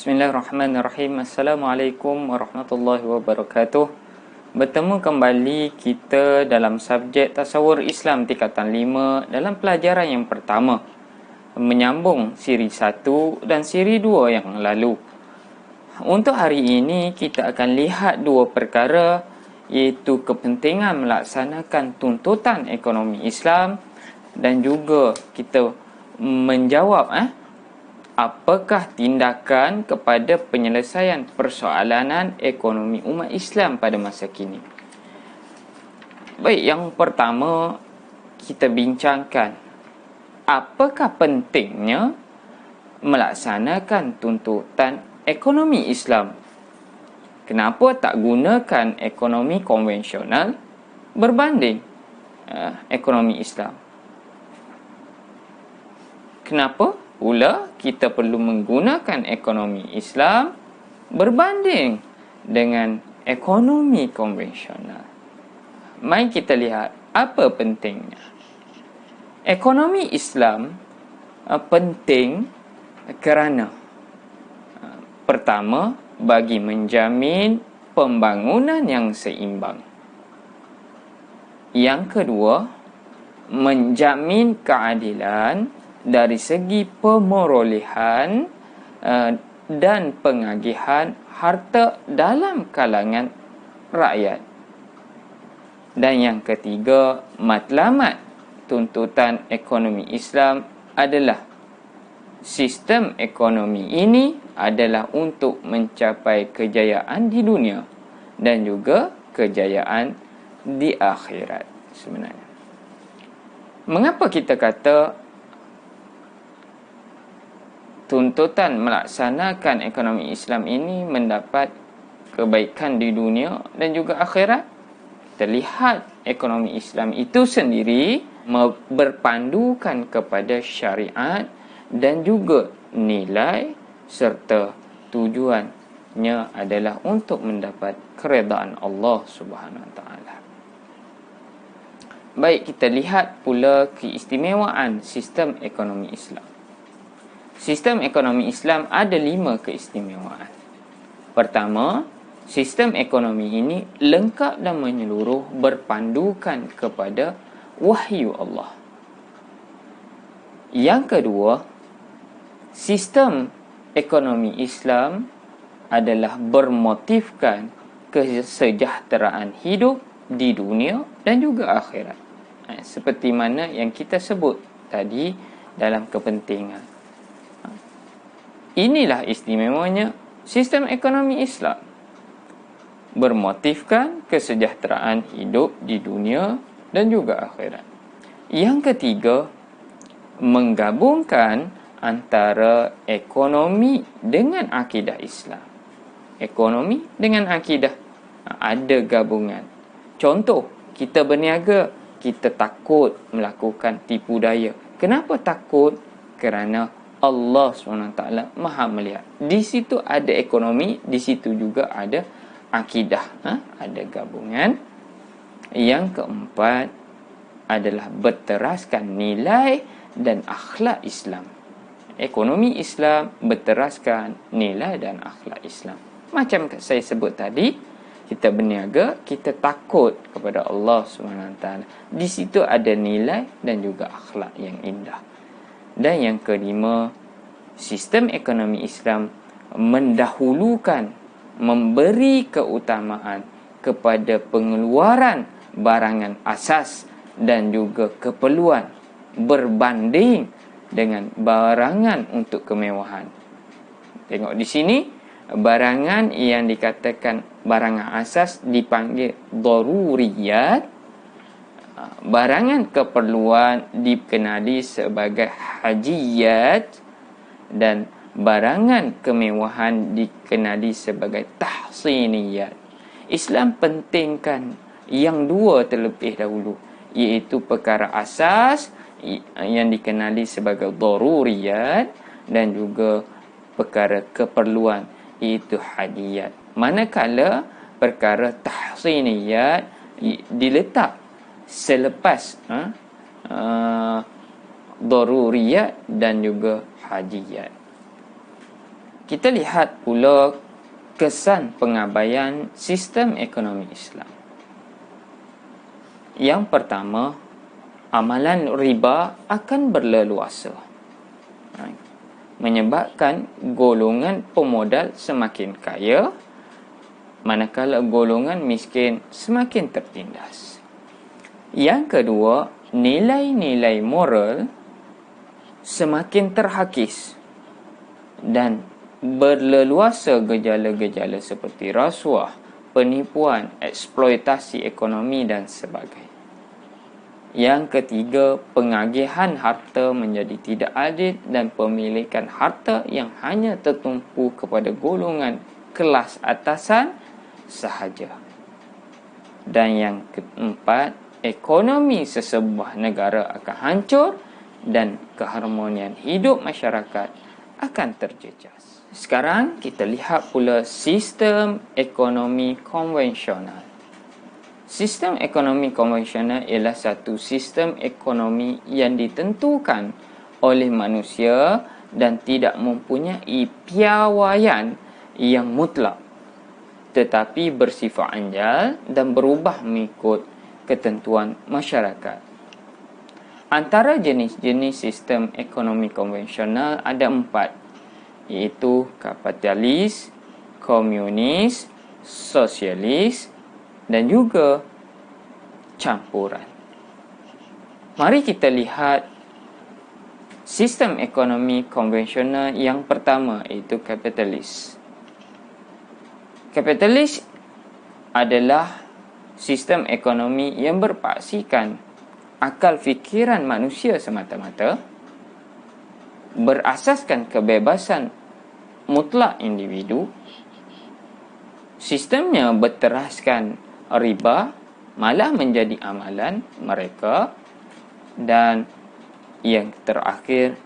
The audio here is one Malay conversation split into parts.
Bismillahirrahmanirrahim. Assalamualaikum warahmatullahi wabarakatuh. Bertemu kembali kita dalam subjek Tasawur Islam tingkatan 5 dalam pelajaran yang pertama, menyambung siri 1 dan siri 2 yang lalu. Untuk hari ini kita akan lihat dua perkara, iaitu kepentingan melaksanakan tuntutan ekonomi Islam dan juga kita menjawab apakah tindakan kepada penyelesaian persoalanan ekonomi umat Islam pada masa kini. Baik, yang pertama kita bincangkan apakah pentingnya melaksanakan tuntutan ekonomi Islam. Kenapa tak gunakan ekonomi konvensional berbanding ekonomi Islam? Kenapa pula kita perlu menggunakan ekonomi Islam berbanding dengan ekonomi konvensional? Mari kita lihat apa pentingnya. Ekonomi Islam penting kerana pertama, bagi menjamin pembangunan yang seimbang. Yang kedua, menjamin keadilan dari segi pemerolehan dan pengagihan harta dalam kalangan rakyat. Dan yang ketiga, matlamat tuntutan ekonomi Islam adalah sistem ekonomi ini adalah untuk mencapai kejayaan di dunia dan juga kejayaan di akhirat sebenarnya. Mengapa kita kata tuntutan melaksanakan ekonomi Islam ini mendapat kebaikan di dunia dan juga akhirat? Kita lihat ekonomi Islam itu sendiri berpandukan kepada syariat dan juga nilai serta tujuannya adalah untuk mendapat keredaan Allah Subhanahu Wa Taala. Baik, kita lihat pula keistimewaan sistem ekonomi Islam. Sistem ekonomi Islam ada 5 keistimewaan. Pertama, sistem ekonomi ini lengkap dan menyeluruh berpandukan kepada wahyu Allah. Yang kedua, sistem ekonomi Islam adalah bermotifkan kesejahteraan hidup di dunia dan juga akhirat. Seperti mana yang kita sebut tadi dalam kepentingan. Inilah istimewanya sistem ekonomi Islam. Bermotifkan kesejahteraan hidup di dunia dan juga akhirat. Yang ketiga, menggabungkan antara ekonomi dengan akidah Islam. Ekonomi dengan akidah ada gabungan. Contoh, kita berniaga, kita takut melakukan tipu daya. Kenapa takut? Kerana Allah SWT Maha melihat. Di situ ada ekonomi, di situ juga ada akidah. Ada gabungan. Yang keempat adalah berteraskan nilai dan akhlak Islam. Ekonomi Islam berteraskan nilai dan akhlak Islam. Macam saya sebut tadi, kita berniaga, kita takut kepada Allah SWT. Di situ ada nilai dan juga akhlak yang indah. Dan yang kelima, sistem ekonomi Islam mendahulukan, memberi keutamaan kepada pengeluaran barangan asas dan juga keperluan berbanding dengan barangan untuk kemewahan. Tengok di sini, barangan yang dikatakan barangan asas dipanggil daruriyat. Barangan keperluan dikenali sebagai hajiyat dan barangan kemewahan dikenali sebagai tahsiniyat. Islam pentingkan yang dua terlebih dahulu, iaitu perkara asas yang dikenali sebagai daruriyat dan juga perkara keperluan iaitu hajiyat. Manakala perkara tahsiniyat diletak selepas daruriyat dan juga hajiyat. kita lihat pula kesan pengabaian sistem ekonomi Islam. Yang pertama, amalan riba akan berleluasa, menyebabkan golongan pemodal semakin kaya, manakala golongan miskin semakin tertindas. Yang kedua, nilai-nilai moral semakin terhakis dan berleluasa gejala-gejala seperti rasuah, penipuan, eksploitasi ekonomi dan sebagainya. Yang ketiga, pengagihan harta menjadi tidak adil dan pemilikan harta yang hanya tertumpu kepada golongan kelas atasan sahaja. Dan yang keempat, ekonomi sesebuah negara akan hancur dan keharmonian hidup masyarakat akan terjejas. Sekarang kita lihat pula sistem ekonomi konvensional. Sistem ekonomi konvensional ialah satu sistem ekonomi yang ditentukan oleh manusia dan tidak mempunyai piawaian yang mutlak, tetapi bersifat anjal dan berubah mengikut ketentuan masyarakat. Antara jenis-jenis sistem ekonomi konvensional ada 4, iaitu kapitalis, komunis, sosialis dan juga campuran. Mari kita lihat sistem ekonomi konvensional yang pertama, iaitu kapitalis. Kapitalis adalah sistem ekonomi yang berpaksikan akal fikiran manusia semata-mata, berasaskan kebebasan mutlak individu. Sistemnya berteraskan riba malah menjadi amalan mereka. Dan yang terakhir,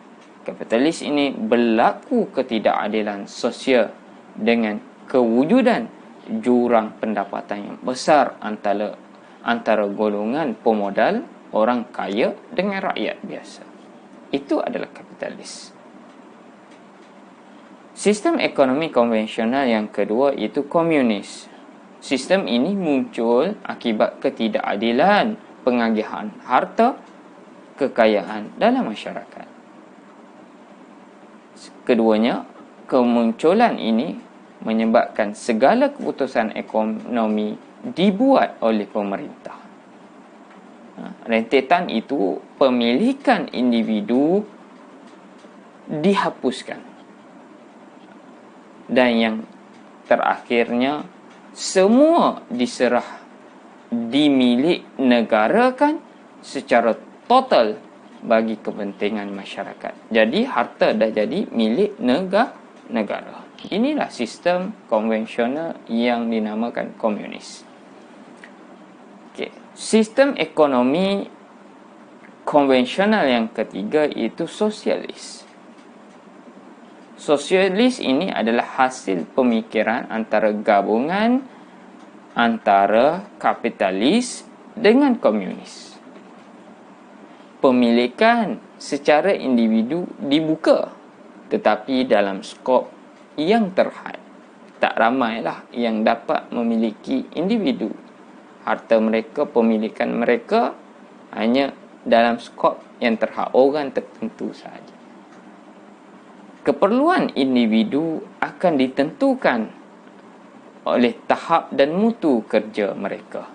kapitalis ini berlaku ketidakadilan sosial dengan kewujudan jurang pendapatan yang besar antara golongan pemodal, orang kaya dengan rakyat biasa. Itu adalah kapitalis. Sistem ekonomi konvensional yang kedua iaitu komunis. Sistem ini muncul akibat ketidakadilan pengagihan harta kekayaan dalam masyarakat. Keduanya, kemunculan ini menyebabkan segala keputusan ekonomi dibuat oleh pemerintah. Rentetan itu, pemilikan individu dihapuskan. Dan yang terakhirnya, semua dimilik negarakan secara total bagi kepentingan masyarakat. Jadi harta dah jadi milik negara. Inilah sistem konvensional yang dinamakan komunis. Sistem ekonomi konvensional yang ketiga iaitu sosialis. Sosialis ini adalah hasil pemikiran antara gabungan antara kapitalis dengan komunis. Pemilikan secara individu dibuka, tetapi dalam skop yang terhad. Tak ramailah yang dapat memiliki individu. Harta mereka, pemilikan mereka hanya dalam skop yang terhad, orang tertentu sahaja. Keperluan individu akan ditentukan oleh tahap dan mutu kerja mereka.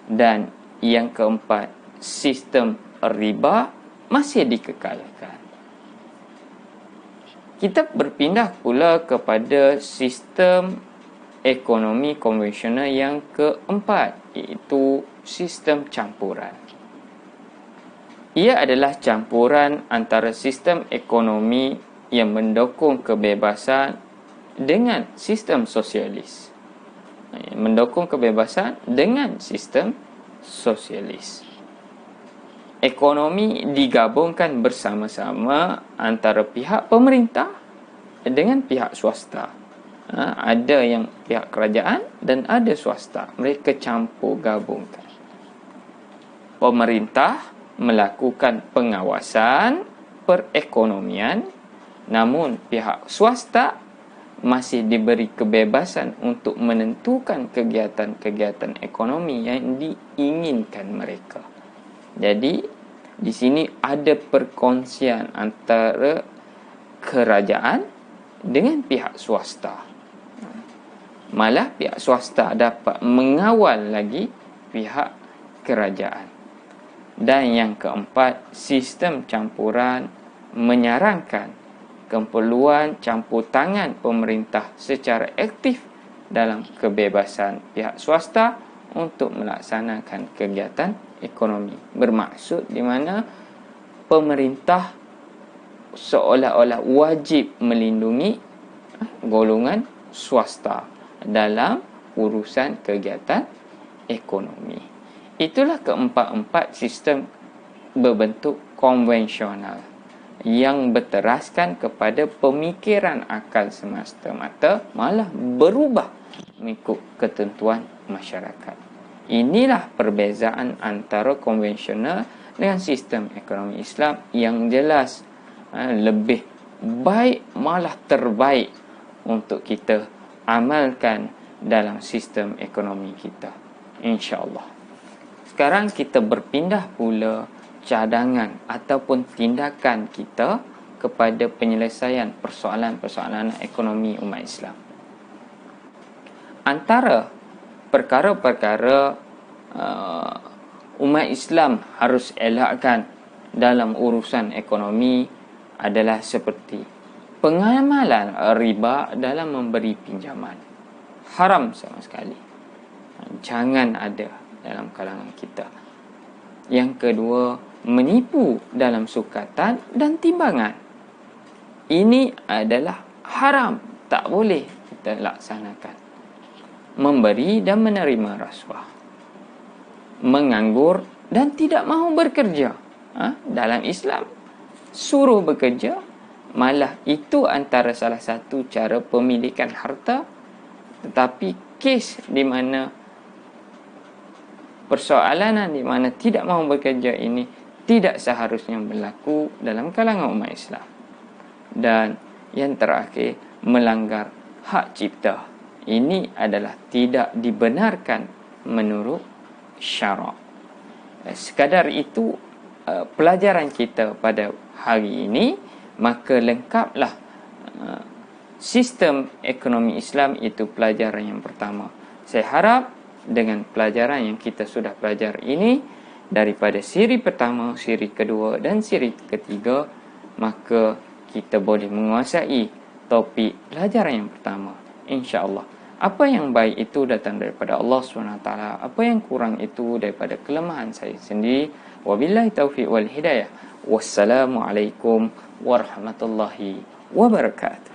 Dan yang keempat, sistem riba masih dikekalkan. Kita berpindah pula kepada sistem ekonomi konvensional yang keempat, iaitu sistem campuran. Ia adalah campuran antara sistem ekonomi yang mendukung kebebasan dengan sistem sosialis. Mendukung kebebasan dengan sistem sosialis. Ekonomi digabungkan bersama-sama antara pihak pemerintah dengan pihak swasta. Ada yang pihak kerajaan dan ada swasta. Mereka campur gabungkan. Pemerintah melakukan pengawasan perekonomian Namun pihak swasta masih diberi kebebasan untuk menentukan kegiatan-kegiatan ekonomi yang diinginkan mereka. Jadi di sini ada perkongsian antara kerajaan dengan pihak swasta. Malah pihak swasta dapat mengawal lagi pihak kerajaan. Dan yang keempat, sistem campuran menyarankan keperluan campur tangan pemerintah secara aktif dalam kebebasan pihak swasta untuk melaksanakan kegiatan ekonomi. Bermaksud di mana pemerintah seolah-olah wajib melindungi golongan swasta dalam urusan kegiatan ekonomi. Itulah keempat-empat sistem berbentuk konvensional yang berteraskan kepada pemikiran akal semata-mata, malah berubah mengikut ketentuan masyarakat. Inilah perbezaan antara konvensional dengan sistem ekonomi Islam yang jelas lebih baik, malah terbaik untuk kita amalkan dalam sistem ekonomi kita, insya-Allah. Sekarang kita berpindah pula cadangan ataupun tindakan kita kepada penyelesaian persoalan-persoalan ekonomi umat Islam. Antara perkara-perkara umat Islam harus elakkan dalam urusan ekonomi adalah seperti pengamalan riba dalam memberi pinjaman. Haram sama sekali. Jangan ada dalam kalangan kita. Yang kedua, menipu dalam sukatan dan timbangan. Ini adalah haram, tak boleh kita laksanakan. Memberi dan menerima rasuah. Menganggur dan tidak mahu bekerja. Dalam Islam, suruh bekerja, malah itu antara salah satu cara pemilikan harta. Tetapi kes di mana persoalan di mana tidak mahu bekerja ini tidak seharusnya berlaku dalam kalangan umat Islam. Dan yang terakhir, melanggar hak cipta. Ini adalah tidak dibenarkan menurut syarak. Sekadar itu pelajaran kita pada hari ini, maka lengkaplah sistem ekonomi Islam. Itu pelajaran yang pertama. Saya harap dengan pelajaran yang kita sudah pelajari ini, daripada siri pertama, siri kedua dan siri ketiga, maka kita boleh menguasai topik pelajaran yang pertama, insya-Allah. Apa yang baik itu datang daripada Allah SWT. Apa yang kurang itu daripada kelemahan saya sendiri. Wabillahi taufiq wal hidayah. Wassalamualaikum warahmatullahi wabarakatuh.